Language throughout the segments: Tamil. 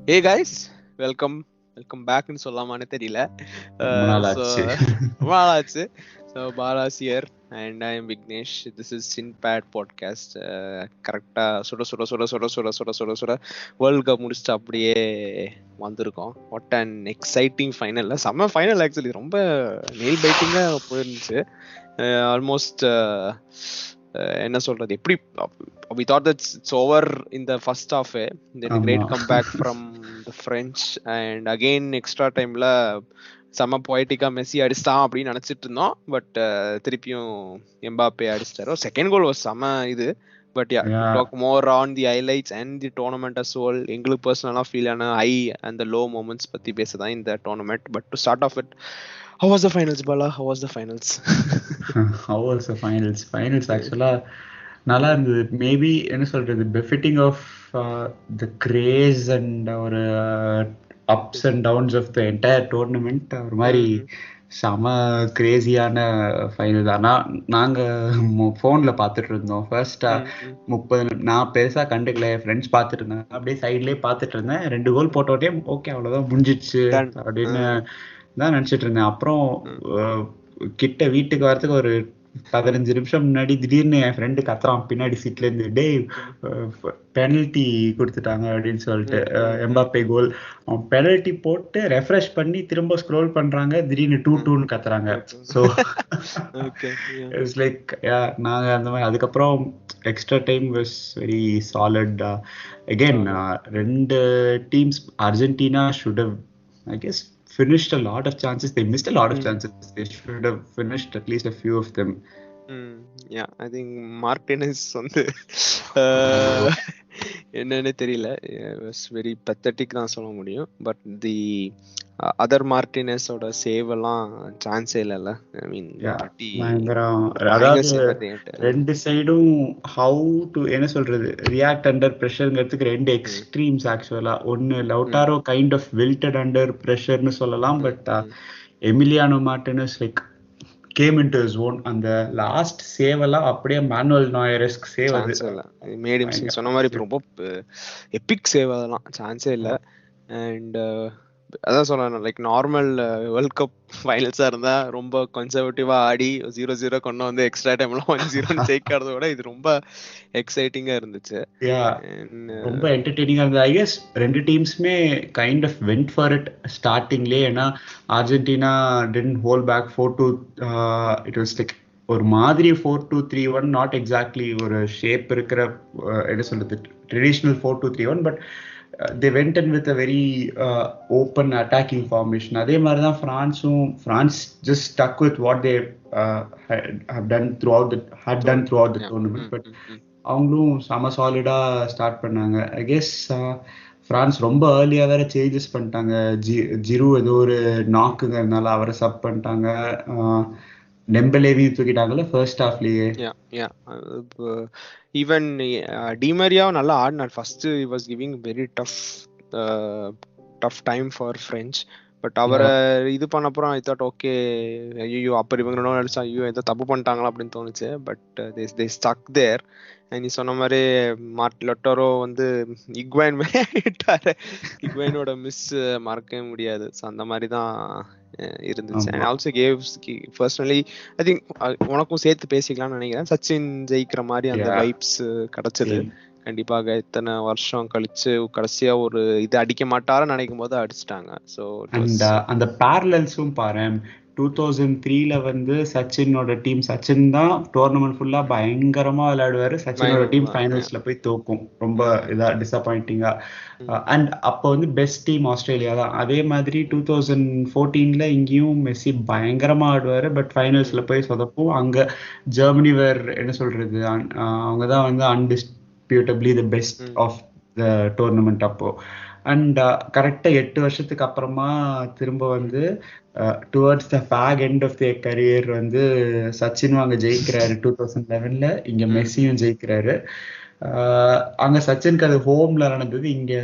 ஹே கைஸ், வெல்கம் பேக்னு சொல்லாமான்னு தெரியல. ரொம்ப நாள் ஆச்சு. So Bala's here and I am Vignesh. This is Sinbad podcast. கரெக்டாக சுட வேர்ல்டு கப் முடிச்சுட்டு அப்படியே வந்திருக்கோம். What an exciting final. செம்ம ஃபைனல் ஆக்சுவலி, ரொம்ப நெயில் பைட்டிங்காக போயிருந்துச்சு. ஆல்மோஸ்ட் என்ன சொல்றது, எப்படி we thought that it's over in the first half, then a great comeback from the French, and again extra time la sama poetica Messi அடிச்சான் அப்படின்னு நினைச்சிட்டு இருந்தோம். பட் திருப்பியும் எம்பாப்பே அடிச்சிட்டாரு. செகண்ட் கோல் was sama இது. But talk more on the highlights and the tournament as well. எங்களுக்கு பர்சனலா ஃபீல் ஆன high and the low moments பத்தி பேசதான் இந்த tournament. But to start off with, how was the finals, Bala? How was the finals? Finals actually நல்லா இருந்தது. மேபி என்ன சொல்றது, befitting of the craze and ஒரு ups and downs of the entire tournament. ஒரு மாதிரி செம கிரேசியான ஃபைனல் தான். நாங்கள் ஃபோனில் பார்த்துட்டு இருந்தோம். ஃபர்ஸ்ட் 30 நான் பெருசாக கண்டுக்கல, என் ஃப்ரெண்ட்ஸ் பார்த்துட்டு இருந்தாங்க. அப்படியே சைட்லேயே பார்த்துட்டு இருந்தேன். 2 கோல் போட்டோடே ஓகே அவ்வளோதான் முடிஞ்சிடுச்சு அப்படின்னு தான் நினச்சிட்டு இருந்தேன். அப்புறம் கிட்ட வீட்டுக்கு வரதுக்கு ஒரு 15 நிமிஷம் முன்னாடி திடீர்னு என் ஃப்ரெண்டு கத்துறான் பின்னாடி சீட்ல இருந்து, டே பெனல்டி கொடுத்துட்டாங்க அப்படின்னு சொல்லிட்டு. எம்பாப்பே கோல், அவன் பெனல்டி போட்டு ரெஃப்ரெஷ் பண்ணி திரும்ப ஸ்க்ரோல் பண்றாங்க, திடீர்னு 2-2 கத்துறாங்க. ஸோ இட்ஸ் லைக் நாங்க அந்த மாதிரி. அதுக்கப்புறம் extra time was very solid. Again 2 teams, Argentina should have, I guess, finished a lot of chances. They missed a lot of chances. They should have finished at least a few of them. Yeah, I think Martinez வந்து என்னன்னு தெரியல, was very pathetic தான் சொல்ல முடியும். பட் தி அதர் மார்டினஸோட சேவ் எல்லாம் சான்ஸே இல்லைல்ல. ஐ மீன் அதாவது 2 சைடும் ஹவு டு என்ன சொல்றது, ரியாக்ட் அண்டர் ப்ரெஷர்ங்கிறதுக்கு 2 எக்ஸ்ட்ரீம்ஸ் ஆக்சுவலா. ஒன்னு லவுட்டாரோ கைண்ட் ஆஃப் வில்டட் அண்டர் ப்ரெஷர்னு சொல்லலாம். But Emiliano Martinus like game into his own. அந்த லாஸ்ட் சேவ் எல்லாம் அப்படியே மேனுவல் நாயர்ஸ்க் சேவ். அது மேடம் சிங் சொன்ன மாதிரி ரொம்ப எபிக் சேவ், அதெல்லாம் சான்ஸே இல்லை. அண்ட் அதான் சொல்றேன், லைக் நார்மல் வேர்ல்ட் கப் ஃபைனல்ஸா இருந்தா ரொம்ப கன்சர்வேட்டிவா ஆடி 0-0 கொண்டு வந்து எக்ஸ்ட்ரா டைம்ல 1-0 ஜெயிக்கிறத விட இது ரொம்ப எக்ஸைட்டிங்கா இருந்துச்சு. ரொம்ப என்டர்டெய்னிங்கா இருந்தது. ஐ கெஸ் 2 டீம்ஸ்மே kind of went for it ஸ்டார்டிங்லேயே. ஏன்னா Argentina didn't hold back 4-2. It was like ஒரு மாதிரி 4-2-3-1, நாட் எக்ஸாக்ட்லி ஒரு ஷேப் இருக்கிற என்ன சொல்றது traditional 4-2-3-1, but they went in with a very open attacking formation. அதே மாதிரி தான் France just stuck with what they had done throughout the tournament. But அவங்களும் செம சாலிடா ஸ்டார்ட் பண்ணாங்க. ஐ கெஸ் பிரான்ஸ் ரொம்ப ஏர்லியா வேற சேஞ்சஸ் பண்ணிட்டாங்க. ஜிரு ஏதோ ஒரு நாக்குங்கிறதுனால அவரை சப் பண்ணிட்டாங்க. டெம்பலேவையும் தூக்கிட்டாங்கல்ல ஃபர்ஸ்ட் ஹாஃப்லயே. ஈவன் டிமரியாவும் நல்லா ஆடினார். First he was giving very tough time for French. But அவரை இது பண்ண அப்புறம் ஐ தாட் ஓகே, ஐயோ அப்புறம் இவங்க நினைச்சா ஐயோ ஏதோ தப்பு பண்ணிட்டாங்களா அப்படின்னு தோணுச்சு. But they stuck there. நீ சொன்ன மாதிரி லொட்டோரோ வந்து இக்வைன் ஆயிட்டாரு. இக்வைனோட மிஸ் மறக்கவே முடியாது. ஸோ அந்த மாதிரி தான் இருந்துச்சு. And also caves personally I think உனக்கும் சேர்த்து பேசிக்கலாம்னு நினைக்கிறேன். சச்சின் ஜெயிக்கிற மாதிரி அந்த வைப்ஸ் கிடைச்சது. கண்டிப்பாக இத்தனை வருஷம் கழிச்சு கடைசியா ஒரு இது அடிக்க மாட்டாருன்னு நினைக்கும் போது அடிச்சிட்டாங்க. ஸோ அந்த பேரலல்ஸும் பாரு, 2003 வந்து சச்சினோட டீம், சச்சின் தான் டோர்னமெண்ட் ஃபுல்லா பயங்கரமா விளையாடுவாரு. சச்சினோட டீம் ஃபைனல்ஸ்ல போய் தோக்கும், ரொம்ப இதா டிசப்பாயிண்டிங்கா. அண்ட் அப்போ வந்து பெஸ்ட் டீம் ஆஸ்திரேலியா தான். அதே மாதிரி 2014 இங்கேயும் மெஸ்ஸி பயங்கரமா ஆடுவாரு, பட் ஃபைனல்ஸ்ல போய் சொதப்பும். அங்க ஜெர்மனி வேர் என்ன சொல்றது, அவங்கதான் வந்து undisputably the best of the tournament அப்போ. அண்ட் கரெக்டா 8 வருஷத்துக்கு அப்புறமா திரும்ப வந்து towards the fag end of their career வந்து சச்சினும் அங்க ஜெயிக்கிறாரு 2011. இங்க மெஸ்ஸியும் ஜெயிக்கிறாரு. அங்க சச்சினுக்கு அது ஹோம்ல நடந்தது, இங்க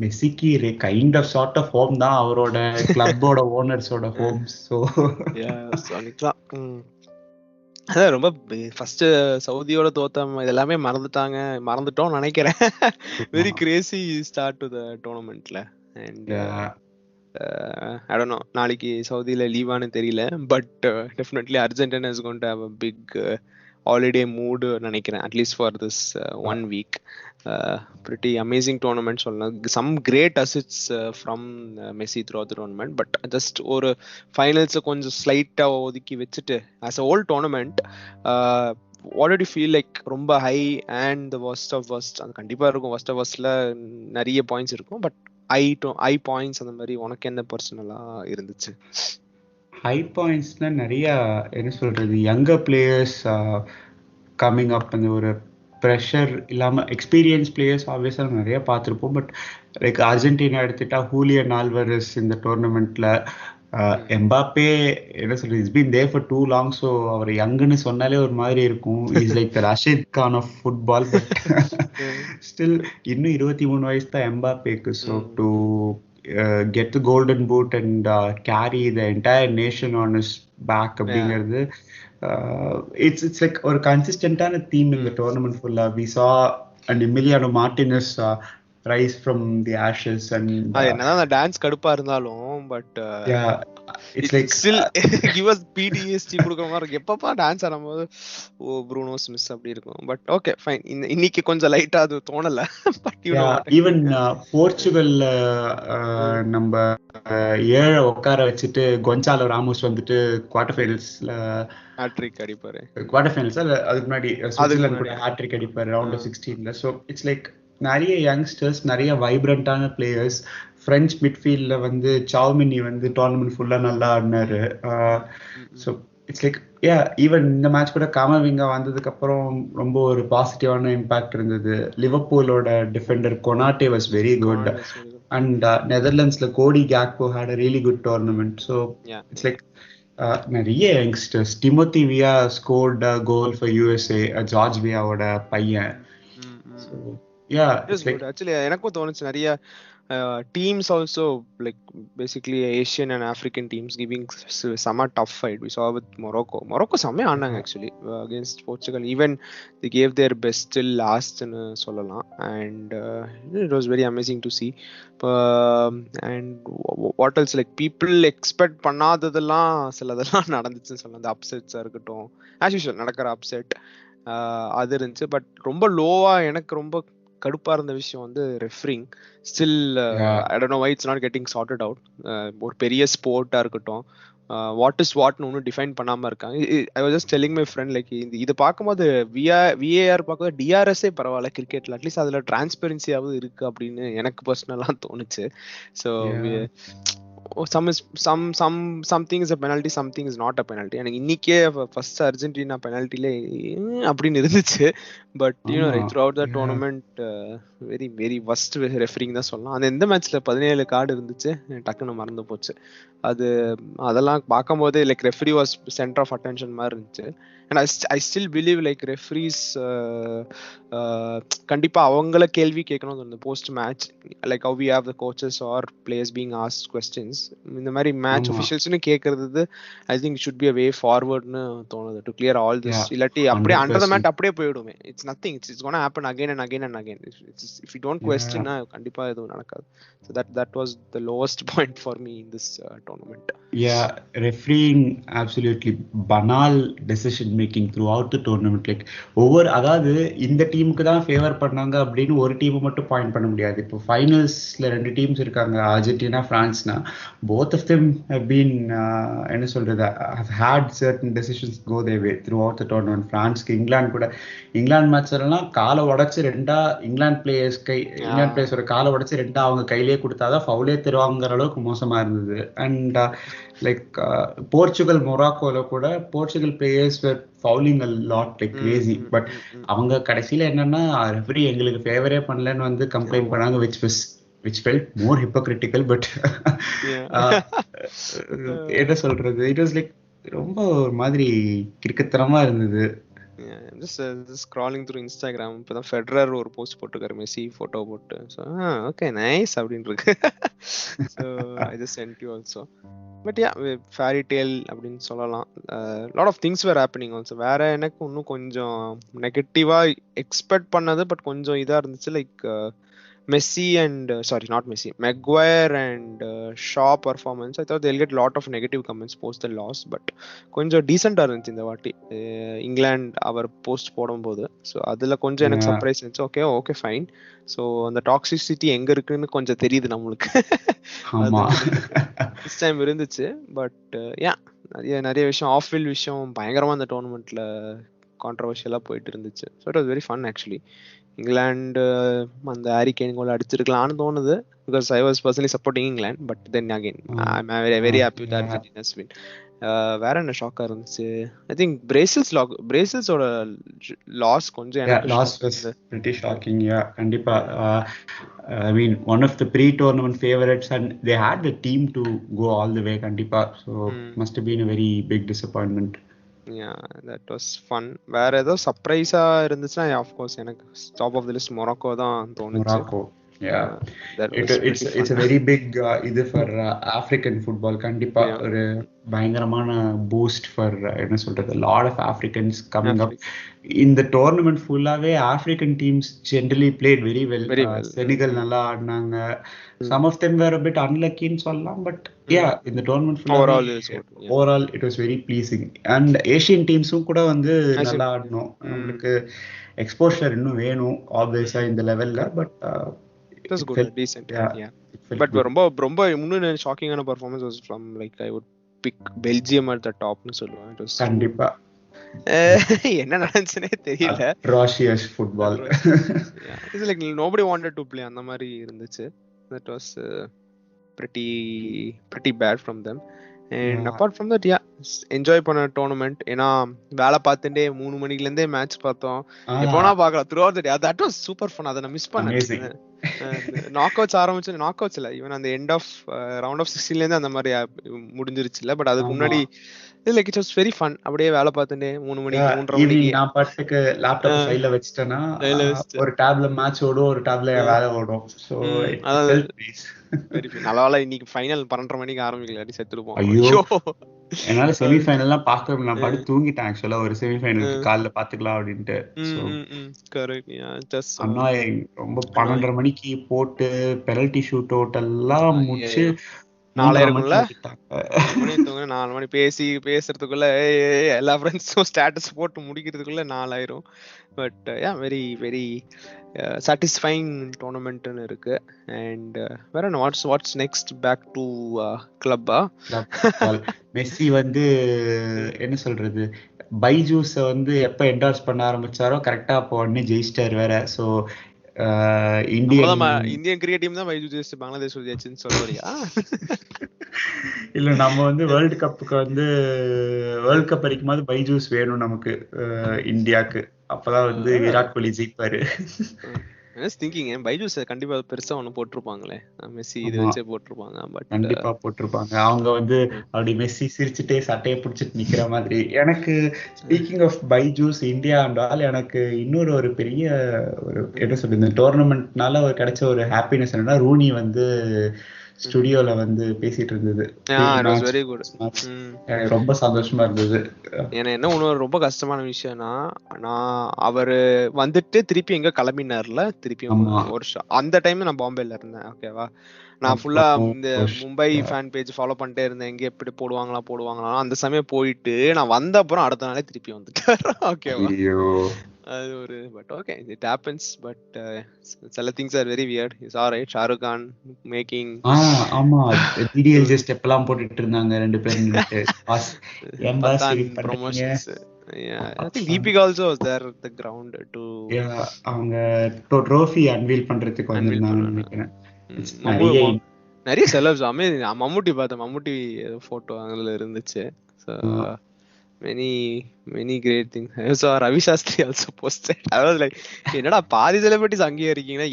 மெஸ்ஸிக்கு kind of sort of home தான், அவரோட கிளப்போட ஓனர்ஸோட ஹோம். ஸோ அதான் ரொம்ப ஃபர்ஸ்ட் சவுதியோட தோத்தம் இதெல்லாமே மறந்துட்டோம்னு நினைக்கிறேன். Very crazy start to the டோர்னமெண்ட்ல. அண்ட் ஐ டோன்ட் நோ நாளைக்கு சவுதியில லீவானு தெரியல, but definitely Argentina is going to have a big holiday mood நினைக்கிறேன், at least for this 1 week. Pretty amazing tournament சொல்லலாம். Some great assists from Messi throughout the tournament, but just ஒரு finals கொஞ்சம் ஸ்லைட்டா ஒதுக்கி வச்சுட்டு as a whole tournament, what did you feel like? ரொம்ப high and the worst of worst. அது கண்டிப்பா இருக்கும், worst of worstல நிறைய பாயிண்ட்ஸ் இருக்கும், பட் ஹை பாயிண்ட்ஸ் அந்த மாதிரி உனக்கு என்ன பர்சனலா இருந்துச்சு? ஹை பாயிண்ட்ஸ்னா நிறைய என்ன சொல்றது, யங்கர் பிளேயர்ஸ் கம்மிங் அப், அந்த ஒரு ப்ரெஷர் இல்லாமல் எக்ஸ்பீரியன்ஸ் பிளேயர்ஸ் ஆப்வியஸாக நிறைய பார்த்துருப்போம். பட் லைக் அர்ஜென்டினா எடுத்துட்டா ஹூலியன் ஆல்வரஸ் இந்த டோர்னமெண்ட்டில், எம்பாப்பே என்ன சொல்றது, is been there for too long. So அவர் யங்குன்னு சொன்னாலே ஒரு மாதிரி இருக்கும், is like the Rashid Khan of football. But still இன்னும் 23 வயசு தான் எம்பாப்பேக்கு. So to get the golden boot and carry the entire nation on his back அப்படிங்கிறது, it's like ஒரு கன்சிஸ்டன்டான தீம் இந்த டோர்னமெண்ட் ஃபுல்லா. we saw an Emiliano Martinez rise from the ashes, and என்னதான் அந்த டான்ஸ் கடுப்பா இருந்தாலும், but yeah, it's like still give us PTSD கொடுக்குற மாதிரி இருக்கு. எப்பப்பா டான்ஸ் ஆடும்போது ஓ ப்ரூனோ ஸ்மித் அப்படி இருக்கும். பட் ஓகே ஃபைன், இன்னைக்கு கொஞ்சம் லைட்டா அது தோணல. பட் ஈவன் போர்ச்சுகல்ல நம்ம 7 உட்கார வச்சுட்டு கொன்சாலோ ராமோஸ் வந்துட்டு குவார்டர் ஃபைனல்ஸ்ல ஹாட்ரிக் அடிப்பாரு. குவார்டர் ஃபைனல்ஸ் அதுக்கு முன்னாடி சுவிட்சர்லாந்து கூட ஹாட்ரிக் அடிப்பாரு ரவுண்ட் ஆஃப் 16ல. ஸோ இட்ஸ் லைக் நிறைய யங்ஸ்டர்ஸ், நிறைய வைப்ரண்டான பிளேயர்ஸ். பிரெஞ்ச் மிட்ஃபீல்ட்ல வந்து சாவ்மினி வந்து டோர்னமெண்ட் ஃபுல்லா நல்லா ஆடினாரு. ஸோ இட்ஸ் லைக் ஈவன் இந்த மேட்ச் கூட காமவிங்கா வந்ததுக்கு அப்புறம் ரொம்ப ஒரு பாசிட்டிவான இம்பாக்ட் இருந்தது. லிவர்பூலோட defender Konate was very good, and நெதர்லாண்ட்ஸ்ல Cody Gakpo had a really good tournament. So it's like நிறைய youngsters. Timothy Weah scored goal for USA, George வியாவோட பையன். ஆக்சுவலி எனக்கும் தோணுச்சு நிறைய teams also, like basically Asian and African teams giving some tough fight. We saw with Morocco செம்ம ஆனாங்க actually against Portugal. Even they gave their best till last ன்னு சொல்லலாம். And it was very amazing to see. And what else, like people expect பண்ணாததெல்லாம் சிலதெல்லாம் நடந்துச்சுன்னு சொல்லலாம். அந்த அப்செட்ஸாக இருக்கட்டும், as usual நடக்கிற அப்செட் அது இருந்துச்சு. பட் ரொம்ப லோவா எனக்கு ரொம்ப கடுப்பா இருந்த விஷயம் வந்து refereeing. Still I don't know why it's not getting sorted out. ஒரு பெரிய ஸ்போர்ட்டா இருக்கட்டும், வாட் இஸ் வாட்னு ஒன்றும் டிஃபைன் பண்ணாம இருக்காங்க. I was just telling my friend, like இது பார்க்கும்போது விஏஆர் பார்க்கும்போது டிஆர்எஸ்ஸே பரவாயில்ல கிரிக்கெட்ல, அட்லீஸ்ட் அதுல டிரான்ஸ்பெரன்சியாவது இருக்கு அப்படின்னு எனக்கு பர்சனலா தோணுச்சு. So something is a penalty, something is not a penalty. எனக்கு இன்னைக்கே ஃபர்ஸ்ட் அர்ஜென்டினா பெனால்ட்டிலே அப்படின்னு இருந்துச்சு. But throughout the tournament very very worst refereeing தான் சொல்லலாம். அந்த எந்த மேட்ச்ல 17 கார்டு இருந்துச்சு, டக்குன்னு மறந்து போச்சு. அதெல்லாம் பார்க்கும்போது like referee was centre of attention மாதிரி இருந்துச்சு. And I still believe like referees கண்டிப்பா அவங்கள கேள்வி கேட்கணும் இந்த post match, like how we have the coaches or players being asked questions. இந்த மாதிரி மேட்ச் officialsனு கேக்குறது I think should be a way forwardனு தோணுது to clear all this. இல்லாட்டி அப்படியே under the mat அப்படியே போய்டுமே. It's nothing, it's going to happen again and again and again. If you don't question கண்டிப்பா எதுவும் நடக்காது. So that was the lowest point for me in this tournament. Refereeing absolutely banal decision making throughout the tournament. Like ஒவ்வொரு, அதாவது இந்த டீமுக்கு தான் ஃபேவர் பண்ணாங்க அப்படின்னு ஒரு டீமை மட்டும் பாயிண்ட் பண்ண முடியாது. இப்போ ஃபைனல்ஸ்ல 2 டீம்ஸ் இருக்காங்க, Argentina பிரான்ஸ்னா. both of them have been என்ன சொல்றது, have had certain decisions go their way throughout the tournament. பிரான்ஸ்க்கு England கூட, இங்கிலாந்து மேட்ச் எல்லாம் காலை உடைச்சு ரெண்டா இங்கிலாந்து பிளேயர்ஸோட காலை உடைச்சு ரெண்டா அவங்க கையிலேயே கொடுத்தாதான் ஃபவுலே தருவாங்கிற அளவுக்கு மோசமா இருந்தது. அண்ட் லைக் போர்ச்சுகல் மொராக்கோல கூட Portugal players were fouling a lot like crazy. But அவங்க கடைசியில என்னன்னா ரெஃபரி எங்களுக்கு ஃபேவரே பண்ணலன்னு வந்து கம்ப்ளைண்ட் பண்ணாங்க, which felt more hypocritical. but என்ன சொல்றது, it was like ரொம்ப ஒரு மாதிரி கிறுக்குத்தனமா இருந்தது. Just scrolling through Instagram. இப்போதான் ஃபெடரர் ஒரு போஸ்ட் போட்டிருக்காரு மெஸ்ஸி போட்டோ போட்டு. ஸோ ஓகே நைஸ் அப்படின்னு இருக்கு. So I just sent you also. But yeah fairy tale அப்படின்னு சொல்லலாம். Lot of things were happening also. வேற எனக்கு இன்னும் கொஞ்சம் நெகட்டிவா எக்ஸ்பெக்ட் பண்ணது பட் கொஞ்சம் இதா இருந்துச்சு. Like Messi and sorry, not Messi, Maguire and Shaw performance. I thought they'll get lot of negative comments post the loss, but கொஞ்சம் டீசெண்டா இருந்துச்சு இந்த வாட்டி இங்கிலாந்து அவர் போஸ்ட் போடும்போது. ஸோ அதுல கொஞ்சம் எனக்கு சர்ப்ரைஸ் இருந்துச்சு. Okay okay fine. ஸோ அந்த டாக்ஸிசிட்டி எங்க இருக்குன்னு கொஞ்சம் தெரியுது நம்மளுக்கு. திஸ் டைம் இருந்துச்சு. பட் யா நிறைய விஷயம் ஆஃப் ஃபீல்ட் விஷயம் பயங்கரமா அந்த டோர்னமெண்ட்ல கான்ட்ரவர்ஷியலா போயிட்டு இருந்துச்சு. So it was very fun actually. England அந்த ஹாரி கேன் கோல் அடிச்சிருக்கலாம்னு தோணுது. Because I was personally supporting England. But then again I am very happy with Argentina's win. வேற என்ன ஷாக்கா இருந்துச்சு? ஐ திங்க் பிரேசில்ஸோட லாஸ் கொஞ்சம் எனக்கு loss was pretty shocking. Yeah, கண்டிப்பா. I mean one of the pre-tournament favorites and they had the team to go all the way கண்டிப்பா. So must have been a very big disappointment. Yeah, that was fun. வேற ஏதோ சர்ப்ரைஸா இருந்துச்சுன்னா ஆஃப் கோர்ஸ் எனக்கு top of the list Morocco தான் தோணுச்சு. Morocco, yeah, it's a very big இது for African football கண்டிப்பா. ஒரு பயங்கரமான பூஸ்ட் ஃபார் என்ன சொல்றது, lot of Africans coming up. இந்த டோர்னமெண்ட் ஃபுல்லாவே African teams generally played very well. Senegal நல்லா ஆடினாங்க. Some of them were a bit unlucky ன்னு சொல்லலாம். But yeah, in the tournament overall it was very pleasing. And Asian teamsum கூட வந்து நல்லா ஆடணும். நமக்கு எக்ஸ்போஷர் இன்னும் வேணும் ஆப்வியஸா இந்த லெவல்ல. But it was good, decent. Yeah. But ரொம்ப இன்னொரு ஷாக்கிங்கான performance was from like I would pick Belgium at the top னு சொல்லுவேன். It was கண்டிப்பா. என்ன நடந்துச்சுனே தெரியல. Atrocious football. Yeah, it's like nobody wanted to play அந்த மாதிரி இருந்துச்சு. That was pretty bad from them. And apart from that, yeah, enjoy பண்ண டோர்னமெண்ட். ஏன்னா வேலை பார்த்துட்டே 3 மணில இருந்தே மேட்ச் பார்த்தோம். எப்போனா பார்க்கலாம் throughout the day. That was super fun. அதை நான் மிஸ் பண்ணேன். நாக் அவுட்ஸ் ஆரம்பிச்சு, நாக் அவுட்ஸ் இல்ல, ஈவன் அந்த எண்ட் ஆஃப் ரவுண்ட் ஆஃப் 16ல இருந்து அந்த மாதிரி முடிஞ்சிருச்சு இல்ல. பட் அதுக்கு முன்னாடி like it was very fun. அப்படியே வேலை பார்த்துட்டே 3 மணி 3:30 மணிக்கு நான் பாட்டுக்கு லேப்டாப் சைடுல வச்சிட்டேனா ஒரு டேப்ல மேட்ச் ஓடும், ஒரு டேப்ல வேலை ஓடும். சோ நல்ல வேலை இன்னைக்கு ஃபைனல் 12:30 மணிக்கு ஆரம்பிக்கல, அடி செத்துருப்போம். ஐயோ, என்னால செமி ஃபைனல்லாம் பார்க்க நான் படுத்து தூங்கிட்டேன். ஆக்சுவலா ஒரு செமி ஃபைனலுக்கு காலைல பாத்துக்கலாம் அப்படின்ட்டு. கரெக்ட். Just annoying. ரொம்ப 12:30 மணிக்கு போட்டு பெனல்டி ஷூட் அவுட் எல்லாம் முடிச்சு 4 இருக்கும்ல, 4 மணி பேசுறதுக்குள்ள எல்லா ஃப்ரெண்ட்ஸும் ஸ்டேட்டஸ் போட்டு முடிக்கிறதுக்குள்ள 4 ஆயிரும். But yeah very very satisfying டோர்னமெண்ட்னு இருக்கு. அண்ட் வேற என்ன, வாட்ஸ் நெக்ஸ்ட் பேக் டு கிளப்பா? மெஸ்ஸி வந்து என்ன சொல்றது, பைஜூஸ வந்து எப்ப என்டார்ஸ் பண்ண ஆரம்பிச்சாரோ கரெக்டா அப்போ உடனே ஜெயிச்சிட்டாரு வேற. சோ இந்தியன் கிரிக்கெட் டீம் தான் பைஜூஸ் ஜெயிச்சு பங்களாதேஷ் ஜெயிச்சுன்னு சொல்றியா? இல்ல, நம்ம வந்து வேர்ல்ட் கப்புக்கு வந்து வேர்ல்ட் கப் அடிக்கும்போது பைஜூஸ் வேணும் நமக்கு இந்தியாக்கு. அப்பதான் வந்து விராட் கோலி ஜெயிப்பாரு. திங்கிங் பைஜூஸ் கண்டிப்பா பெருசா ஒண்ணு போட்டிருப்பாங்களே, மெஸ்ஸி இது வச்சே போட்டிருப்பாங்க. பட் கண்டிப்பா போட்டிருப்பாங்க. அவங்க வந்து அப்படி மெஸ்ஸி சிரிச்சுட்டே சட்டையை பிடிச்சிட்டு நிக்கிற மாதிரி. எனக்கு ஸ்பீக்கிங் ஆஃப் பைஜூஸ் இந்தியா என்றால் எனக்கு இன்னொரு ஒரு பெரிய ஒரு என்ன சொல்றது, இந்த டோர்னமெண்ட்னால ஒரு கிடைச்ச ஒரு ஹாப்பினஸ் என்னன்னா, ரூனி வந்து ஸ்டுடியோல வந்து பேசிட்டு இருந்தது. Very good. ரொம்ப சந்தோஷமா இருந்தது. ஏன்னா என்ன ஒண்ணு ரொம்ப கஷ்டமான விஷயம்னா, நான் அவரு வந்துட்டு திருப்பி எங்க கிளம்பினார்ல, திருப்பி ஒரு வருஷம் அந்த டைம் நான் பாம்பேல இருந்தேன். ஓகேவா, நான் ஃபுல்லா இந்த மும்பை ஃபேன் பேஜ் ஃபாலோ பண்ணிட்டே இருந்தேன். எங்க எப்படி போடுவாங்களா அந்த சமயம் போயிட்டு நான் வந்த அப்புறம் அடுத்த நாளே திருப்பி வந்துட்டேன். ஓகேவா, அது ஒரு but okay it happens. But சில things are very weird. It's alright. Shahrukh Khan making ஆமா டிடிஎல்ஜே ஸ்டெப் எல்லாம் போட்டுட்டு இருந்தாங்க ரெண்டு பேரும் promotions. I think Deepika also was there at the ground to அவங்க ட்ரோஃபி அன்வீல் பண்றதுக்கு வந்திருந்தாங்கன்னு நினைக்கிறேன். நிறைய செலப்ஸ் மம்முட்டி பார்த்தேன். மம்முட்டி போட்டோ அதுல இருந்துச்சு. many great things. I saw Ravi Shastri also posted. I was like, என்னடா பாதி செலிபிரிட்டிஸ் அங்கேயே இருக்கீங்கன்னா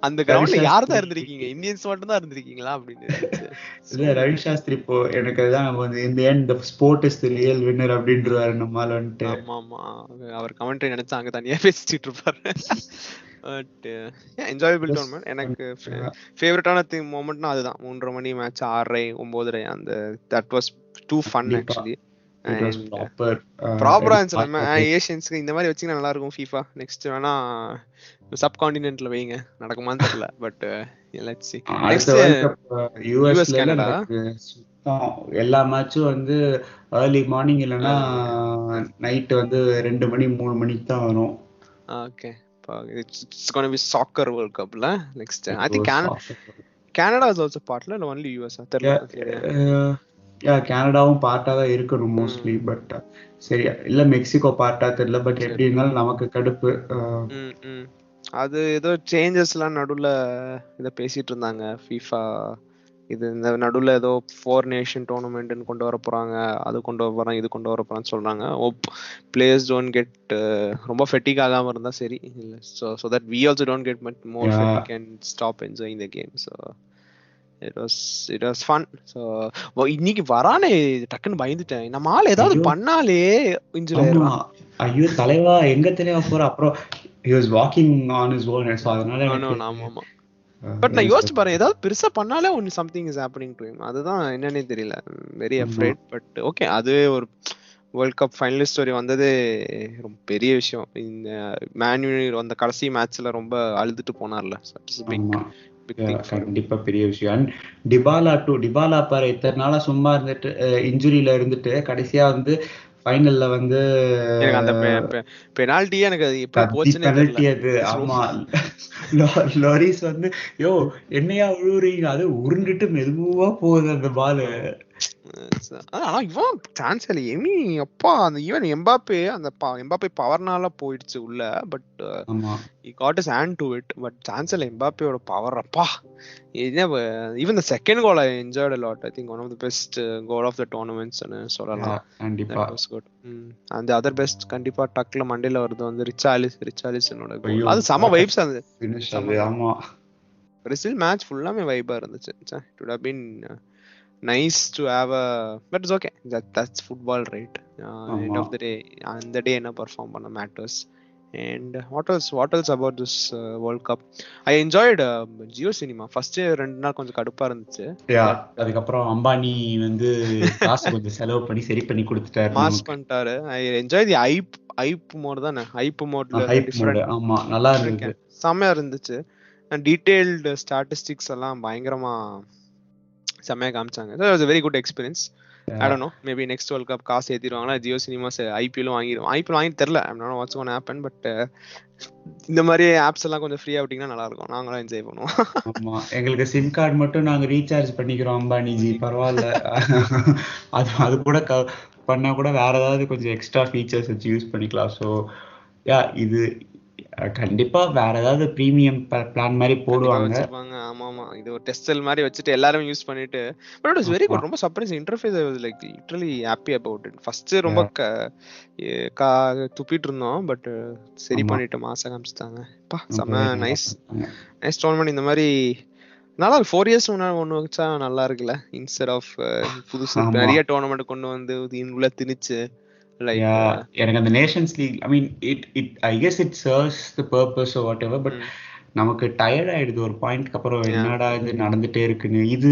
அந்த ரவி கிரவுண்ட்ல யார் தான் சாஸ்திரி இருந்திருக்கீங்க, இந்தியன்ஸ் மட்டும் தான் இருந்திருக்கீங்களா அப்படின்னு இருந்துச்சு. இல்ல ரவி சாஸ்திரி இப்போ எனக்கு அதுதான் நம்ம வந்து இந்த end the sport is the real winner அப்படின்றவாரு நம்மால வந்துட்டு. ஆமா ஆமா, அவர் கமெண்ட்ரி நினைச்சா அங்க தனியா பேசிட்டு இருப்பாரு. But enjoyable Just tournament. எனக்கு uh, ஃபேவரட்டான மொமெண்ட்னா அதுதான் 3:30 மணி மேட்ச், 6:30 9:30, அந்த தட் வாஸ் டூ ஃபன் கண்டிப்பா actually. it was and proper ப்ராப்பரா எல்லாம் இருந்துச்சு. நம்ம பார்த்தாலே. ஏஷியன்ஸ்க்கு இந்த மாதிரி வச்சீங்கன்னா நல்லா இருக்கும். ஃபீஃபா நெக்ஸ்ட் வேணா சப் கான்டினென்ட்ல வைங்க, நடக்குமான்னு தெரியல. But let's see. அடுத்த நெக்ஸ்ட் வேர்ல்ட் கப் யூஎஸ் யூஎஸ்ல கனடா. எனக்கு சுத்தம் எல்லா மேட்சும் வந்து ஏர்லி மார்னிங் இல்லைன்னா நைட்டு வந்து 2 மணி 3 மணிக்கு தான் வரும். Okay, it's gonna be soccer world கப்ல next. I It think was awesome. Canada is also பார்ட்ல, இல்ல ஒன்லி யூஎஸ் தெரியல. கனடாவும் பார்ட்டா தான் இருக்கணும் மோஸ்ட்லி. பட் சரி இல்ல மெக்சிகோ பார்ட்டா தெரியல. பட் எப்படி இருந்தாலும் நமக்கு கடுப்பு. அது ஏதோ சேஞ்சஸ்லாம் நடுவுல இதை பேசிட்டு இருந்தாங்க ஃபீஃபா. இது இந்த நடுவுல ஏதோ 4 நேஷன் டோர்னமெண்ட்னு கொண்டு வர போறாங்க, அது கொண்டு வர போறாங்க, இது கொண்டு வர போறான்னு சொல்றாங்க. பிளேயர்ஸ் டோன்ட் கெட் ரொம்ப ஃபெட்டிக் ஆகாம இருந்தா சரி. so that we also don't get much more fatigue and stop enjoying the game. So it was fun. So இன்னைக்கு வரானே டக்குன்னு பயந்துட்டேன். நம்ம ஆள் ஏதாவது பண்ணாலே இன்ஜுரி ஆயிடுறான். ஐயோ தலைவா, எங்க தலைவா போற. அப்புறம் he was walking on his own. So அதனால ஆமா. பட் நான் யோசிச்சு பாரு, ஏதாவது பெருசா பண்ணாலே ஒன்னு something is happening to him. அதுதான் என்னன்னே தெரியல. Very afraid. பட் ஓகே, அதுவே ஒரு வேர்ல்ட் கப் ஃபைனலிஸ்ட் ஸ்டோரி வந்ததே ரொம்ப பெரிய விஷயம். இந்த மேன் யூ அந்த கடைசி மேட்ச்ல ரொம்ப அழுதுட்டு போனார்ல. கண்டிப்பா பெரிய விஷயம். டிபாலா பாரு, இத்தனை நாளா சும்மா இருந்துட்டு இன்ஜுரியில இருந்துட்டு கடைசியா வந்து ஃபைனல்ல வந்து அந்த பெனால்டி எனக்கு அது எப்படி போச்சுனே தெரியல. அது ஆமா, லாரிஸ் வந்து யோ என்னையா விழுறீங்க, அது உருண்டுட்டு மெதுவா போகுது அந்த பால். ஆனா இவன் சான்ஸ் இல்ல எமி. அப்பா அந்த ஈவன் எம்பாப்பே பவர்னால போயிடுச்சு உள்ள. But he got his hand to it. But chance இல்ல எம்பாப்பேயோட பவர். அப்பா even the second goal I enjoyed a lot. I think one of the best goal of the tournaments னு சொல்லலாம். கண்டிப்பா that was good. and the other best கண்டிப்பா டக்ல மண்டையில வருது வந்து ரிச்சாலிசனோட கோல். அது சம வைப்ஸ். அது ஆமா, பிரேசில் மேட்ச் ஃபுல்லாமே வைபா இருந்துச்சு. it would have been nice to have a, but it's okay. That's football, right? End of the day, and the day na perform panna matters. And what else about this World Cup? I enjoyed Jio Cinema. First 2 நாள் கொஞ்சம் கடுப்பா இருந்துச்சு. அதுக்கு அப்புறம் அம்பானி வந்து காசு கொஞ்சம் செலவு பண்ணி சரி பண்ணி கொடுத்துட்டாரு, மாஸ் பண்ணிட்டாரு. I enjoy the hype mode தானே. hype modeல different. ஆமா, நல்லா இருந்துச்சு, செமையா இருந்துச்சு. and detailed statistics எல்லாம் பயங்கரமா செம்மையா காமிச்சாங்க. So it was a very good experience. I don't know, maybe next World Cup காசு ஏத்திடுவாங்களா, ஜியோ சினிமாஸ் IPL வாங்கி தெரியல. I'm not what's going to happen, but இந்த மாதிரி ஆப்ஸ் எல்லாம் கொஞ்சம் ஃப்ரீயா விட்டீங்கன்னா நல்லா இருக்கும். நாங்களும் என்ஜாய் பண்ணுவோம். ஆமா, எங்களுக்கு சிம் கார்டு மட்டும் நாங்க ரீசார்ஜ் பண்ணிக்கிறோம் அம்பானிஜி, பரவாயில்ல. அது கூட பண்ணா கூட வேற ஏதாவது கொஞ்சம் எக்ஸ்ட்ரா ஃபீச்சர்ஸ் வச்சு யூஸ் பண்ணிக்கலாம். ஸோ இது கண்டிப்பா வேற ஏதாவது பிரீமியம் பிளான் மாதிரி போடுவாங்க. ஆமா, இது ஒரு டெஸ்ட் செல் மாதிரி வச்சுட்டு எல்லாரும் யூஸ் பண்ணிட்டு. But it was very good. ரொம்ப surprise interface. I was like literally happy about it. First ரொம்ப துப்பிட்டு இருந்தோம். பட் சரி பண்ணிட்டு மாசம் காமிச்சிட்டாங்க. செம நைஸ் டோர்னமெண்ட். இந்த மாதிரி நல்லா 4 இயர்ஸ் ஒன்று வச்சா நல்லா இருக்குல்ல. இன்ஸ்டெட் ஆஃப் புதுசு நிறைய டோர்னமெண்ட் கொண்டு வந்து உள்ள திணிச்சு. எனக்கு அந்த nations league, I mean I guess it serves the purpose or whatever. But நமக்கு டயர்ட் ஆயிடுது ஒரு பாயிண்ட்க்கு அப்புறம். என்னடா இது நடந்துட்டே இருக்குன்னு. இது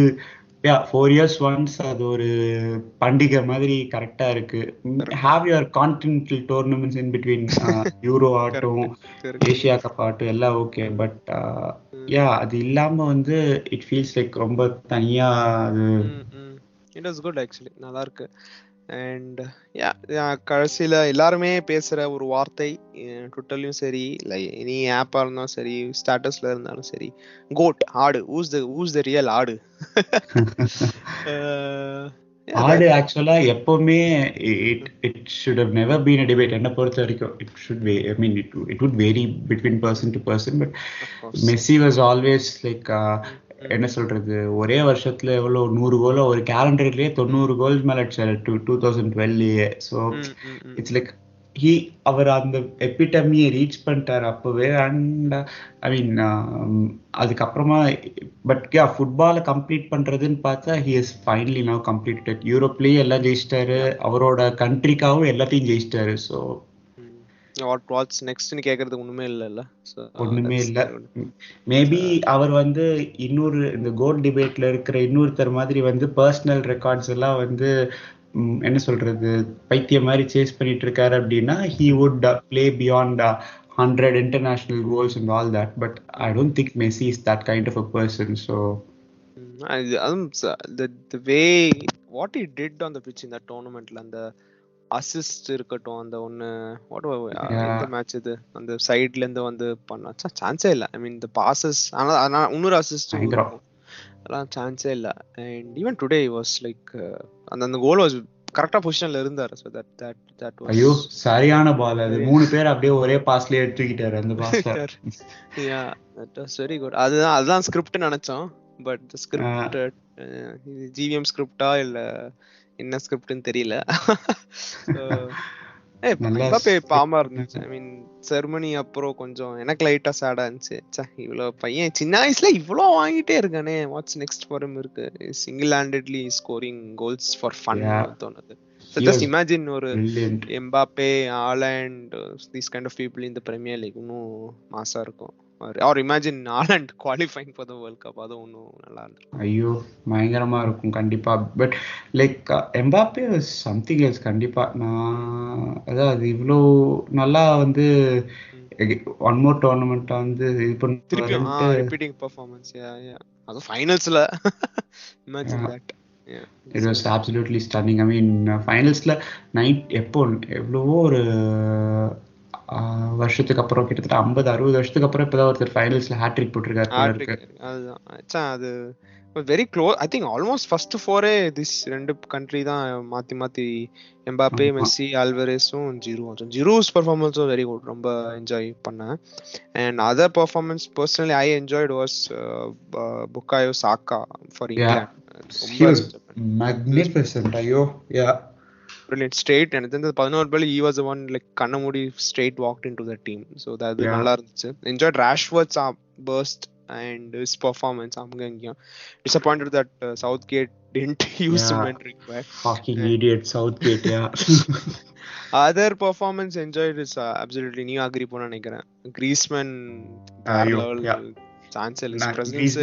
4 years once அது ஒரு பண்டிகை மாதிரி கரெக்டா இருக்கு. Have your continental tournaments in between. Euro ஆட்டும் ஏசியா கப் ஆட்டும் எல்லாம் ஓகே. பட் அது இல்லாம வந்து இட் ஃபீல்ஸ் லைக் ரொம்ப தனியா. அது இட் வாஸ் குட் ஆக்சுவலி, நல்லா இருக்கு. அண்ட் கடைசியில எல்லாருமே பேசுற ஒரு வார்த்தை ட்விட்டர்லயும் சரி, எனி ஆப்பா இருந்தாலும் சரி, ஸ்டேட்டஸ்ல இருந்தாலும் சரி, கோட் ஆடு. ஊஸ் த ரியல் ஆடு. ஆடு ஆக்சுவலா எப்பவுமே it should have never been a debate. என்ன பொறுத்த வரைக்கும் it should be, I mean it would vary between person to person, but Messi was always like என்ன சொல்றது, ஒரே வருஷத்துல எவ்வளவு 100 கோல், ஒரு கேலண்டர்லயே 90 கோல் மேல 2012. ஸோ இட்ஸ் லைக் he அவர் அந்த எபிட்டமியை ரீச் பண்ணிட்டார் அப்பவே. அண்ட் ஐ மீன் அதுக்கப்புறமா பட் ஃபுட்பாலை கம்ப்ளீட் பண்றதுன்னு பார்த்தா he is finally now completed. யூரோப்லயும் எல்லாம் ஜெயிச்சிட்டாரு, அவரோட கண்ட்ரிக்காவும் எல்லாத்தையும் ஜெயிச்சிட்டாரு. ஸோ வாட்ஸ் நெக்ஸ்ட்னு கேட்கறதுக்கு ஒண்ணுமே இல்லைல்ல. ஒண்ணுமே இல்ல. மேபி அவர் வந்து இன்னொரு இந்த கோல் டிபேட்ல இருக்கிற இன்னொருத்தர் மாதிரி வந்து பர்சனல் ரெக்கார்ட்ஸ் எல்லாம் வந்து என்ன சொல்றது பைத்தியம் மாதிரி சேஸ் பண்ணிட்டு இருக்காரு அப்படின்னா he would play beyond 100 international goals and all that, but I don't think Messi is that kind of a person. So அதுவும் the way what he did on the pitch in that tournamentல அந்த அசிஸ்ட் இருக்கட்டும், அந்த ஒன்னு இந்த மேட்ச் இது அந்த சைட்ல இருந்து வந்து பண்ண சான்ஸே இல்ல. ஐ மீன் இந்த பாசஸ் ஆனா இன்னொரு அசிஸ்ட் அதெல்லாம் சான்ஸே இல்ல. And even today was like அந்த கோல் வாஸ் கரெக்டா பொசிஷன்ல இருந்தாரு. சோ தட் வாஸ் ஐயோ சரியான பால். அது மூணு பேர் அப்படியே ஒரே பாஸ்லயே எடுத்துக்கிட்டாரு அந்த pass. Yeah that was very good. அதுதான் ஸ்கிரிப்ட் நினைச்சோம். பட் தி ஸ்கிரிப்ட் ஜிவிஎம் ஸ்கிரிப்டா இல்ல என்ன ஸ்கிரிப்ட்னு தெரியல. பாமா இருந்துச்சு. ஐ மீன் செர்மனி அப்புறம் கொஞ்சம் எனக்கு லைட்டா சேடா இருந்துச்சு. இவ்வளவு பையன் சின்ன வயசுல இவ்வளவு வாங்கிட்டே இருக்கானே, வாட்ஸ் நெக்ஸ்ட் ஃபார் ஹிம் இருக்கு. Single handedly scoring goals for fun தோணுது. So just imagine ஒரு Mbappe, Haaland, these kind of people in the Premier League இன்னும் மாசா இருக்கும். or imagine Haaland qualifying for the World Cup, அது ஒன்னும் நல்லா இருக்கும். ஐயோ பயங்கரமா இருக்கும் கண்டிப்பா. But like Mbappe was something else கண்டிப்பா. நான் அதாவது இவ்வளோ நல்லா வந்து ஒன் மோர் டோர்னமெண்ட் வந்து இது பண்ணி ரிப்பீட்டிங் பெர்ஃபார்மன்ஸ். அது ஃபைனல்ஸ்ல imagine that. It was absolutely stunning. I mean ஃபைனல்ஸ்ல எவ்வளவோ ஒரு வருஷத்துக்கு அப்புறம் கிட்டத்தட்ட 50-60 வருஷத்துக்கு அப்புறம் இப்பதான் ஒருத்தர் ஃபைனல்ஸ்ல ஹேட்ரிக் போட்டிருக்காரு. அதுதான் அது very close. I think almost first ஃபோரே திஸ் ரெண்டு கண்ட்ரி தான் மாத்தி எம்பாப்பே, மெஸ்ஸி, ஆல்வரேஸும் ஜிரூஸ் பெர்ஃபார்மன்ஸும் வெரி குட். ரொம்ப என்ஜாய் பண்ணேன். And other performance personally I enjoyed was Bukayo Saka for England. magnificent. ஐயோ யா brilliant straight. and then the 11 ball he was the one like kannamudi straight walked into the team. So that நல்லா இருந்துச்சு. enjoyed Rashford's burst and his performance. amganga disappointed that Southgate didn't use him when required. Fucking idiot Southgate. other performance enjoyed is absolutely new agree pona நினைக்கிறேன். Griezmann chance இல்ல, presence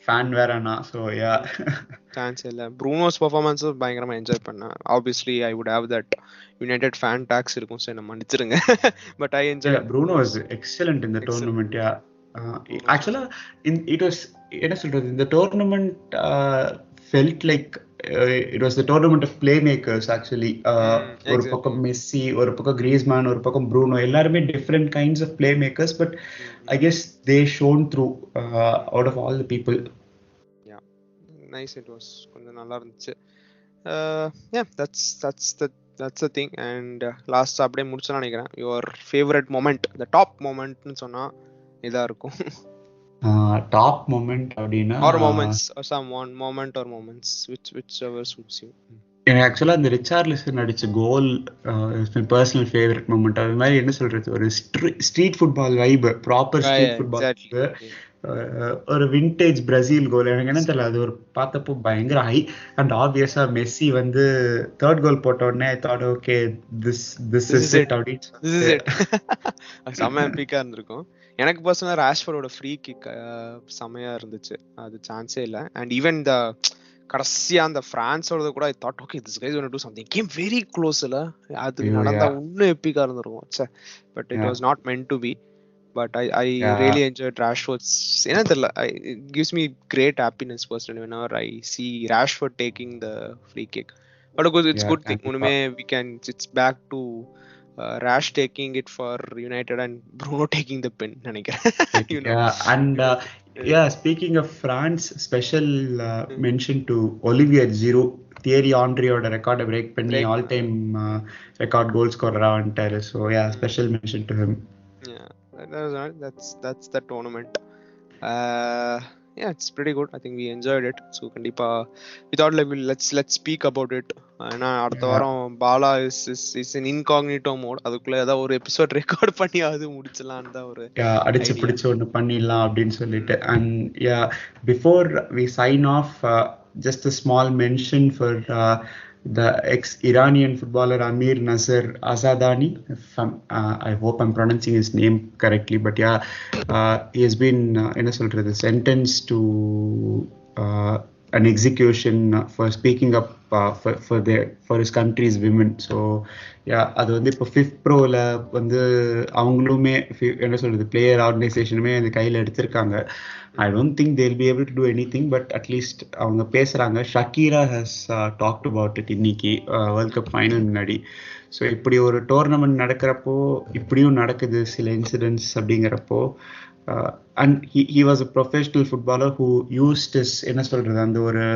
fan வேறனா. so yeah chance இல்ல. Bruno's performance பயங்கரமா என்ஜாய் பண்ணேன். obviously I would have that United fan tax இருக்கும், சோ என்ன மன்னிச்சிருங்க. but I enjoyed. Bruno was excellent in the tournament. actually it was என்ன சொல்றது இந்த tournament felt like it was the tournament of playmakers actually. ஒரு பக்கம் மெஸ்ஸி, ஒரு பக்கம் கிரீஸ்மேன், ஒரு பக்கம் ப்ரூனோ, எல்லாருமே different kinds of playmakers, but I guess they shone through out of all the people. Yeah, nice. It was கொஞ்சம் நல்லா இருந்துச்சு. Yeah, that's the thing. and last அப்படியே முடிச்சலாம் நினைக்கிறேன். your favorite moment, the top moment னு சொன்னா இதா இருக்கும். டாப் மொமெண்ட் அப்படின்னா or moments or some one moment or moments whichever suits you. எனக்கு ஆக்சுவலா இந்த ரிச்சார்லிசன் அடிச்ச கோல் பர்சனல் ஃபேவரட் மொமெண்ட். அது மாதிரி என்ன சொல்றது ஒரு street football vibe, proper street football vibe, ஒரு விண்டேஜ் பிரேசில் கோல். எனக்கு என்ன தெரியல, அது ஒரு பார்த்தப்போ பயங்கர ஹை. அண்ட் ஆப்வியஸா மெஸ்ஸி வந்து தேர்ட் கோல் போட்ட உடனே ஐ thought okay this is it அப்படின்னு செம்ம எபிக்கா இருந்திருக்கும். எனக்கு பர்சனலா ராஷ்ஃபோர்டோட ஃப்ரீ கிக் செமையா இருந்துச்சு, அது சான்ஸே இல்ல. அண்ட் ஈவன் த கடைசியா அந்த பிரான்ஸோட கூட I thought okay this guys gonna do something, game very க்ளோஸ்ல, அது நடந்தா இன்னும் எபிக்கா இருந்திருக்கும். ச்சே, but it was not meant to be. but I really enjoyed Rashford's. என்ன தெரியல, it gives me great happiness personally whenever I see Rashford taking the free kick. But of course it's good thing unume we can, it's back to Rash taking it for United and Bruno taking the pin நினைக்கிறேன். you know. And speaking of France, special mention to Olivier Giroud. Thierry Henryயோட ரெக்கார்டை பிரேக் பண்ணி ஆல் டைம் ரெக்கார்ட் கோல் ஸ்கோரரா வந்துட்டாரு. so yeah, special mention to him. That's the tournament. yeah, it's pretty good. I think we enjoyed it. So கண்டிப்பா we thought like let's speak about it. ஏன்னா அடுத்த Yeah. வாரம் Bala is in incognito mode. அதுக்குள்ள ஏதாவது ஒரு எபிசோட் ரெக்கார்ட் பண்ணியாவது முடிச்சலான்னு தான் ஒரு அடிச்சு ஐடியா. பிடிச்சு ஒன்று பண்ணிடலாம் அப்படின்னு சொல்லிட்டு. And yeah before we sign off, just a small mention for the ex-Iranian footballer Amir Nasser Azadani. I hope I'm pronouncing his name correctly, but yeah, he has been என்ன சொல்றது, sentenced to an execution for speaking up for his country's women. So yeah, அது வந்து இப்போ ஃபிஃப்த் ப்ரோவில் வந்து அவங்களுமே என்ன சொல்றது, பிளேயர் ஆர்கனைசேஷனுமே அந்த கையில் எடுத்திருக்காங்க. I don't think they'll be able to do anything, but at least அவங்க பேசுறாங்க. Shakira has talked about it இன்னைக்கு வேர்ல்ட் கப் ஃபைனல் முன்னாடி. ஸோ இப்படி ஒரு டோர்னமெண்ட் நடக்கிறப்போ இப்படியும் நடக்குது சில இன்சிடென்ட்ஸ் அப்படிங்கிறப்போ, and he was a professional footballer who used his என்ன சொல்றது அந்த ஒரு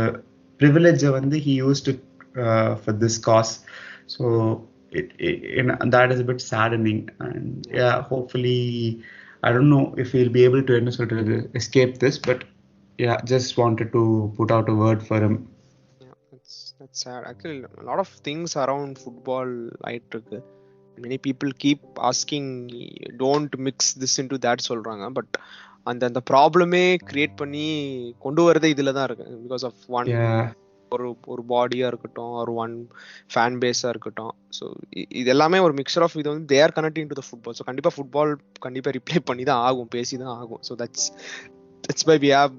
privilege வந்து he used to for this cause. So that is a bit saddening, and yeah, hopefully I don't know if he'll be able to என்ன சொல்றது escape this, but yeah, just wanted to put out a word for him. Yeah, that's sad. Actually, a lot of things around football ஆயிட்டு இருக்கு. Many people keep asking, don't mix this into that சொல்றாங்க. பட் அந்த ப்ராப்ளமே கிரியேட் பண்ணி கொண்டு வரதே இதுல தான் இருக்கு. பிகாஸ் ஆஃப் ஒன் ஒரு பாடியா இருக்கட்டும், ஒரு ஒன் ஃபேன் பேஸா இருக்கட்டும். ஸோ இது எல்லாமே ஒரு மிக்சர் ஆஃப் இது வந்து they are connecting to the football. So கண்டிப்பா ஃபுட்பால் கண்டிப்பா ரிப்ளை பண்ணி தான் ஆகும், பேசி தான் ஆகும். So that's why we have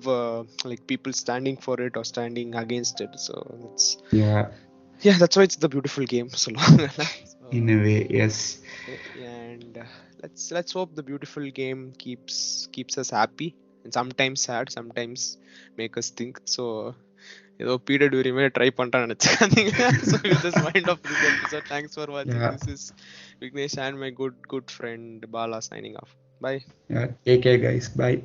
like people standing for it or standing against it. So it's that's why it's the beautiful game. So in a way, yes. And let's hope the beautiful game keeps us happy, and sometimes sad, sometimes make us think. So ஏதோ பீரியட் வரையுமே ட்ரை பண்ணிட்டான்னு நினைச்சுக்காதீங்க. So we'll just wind up this episode. Thanks for watching. This is Vignesh and my good friend Bala signing off. Bye. Take care guys. Bye.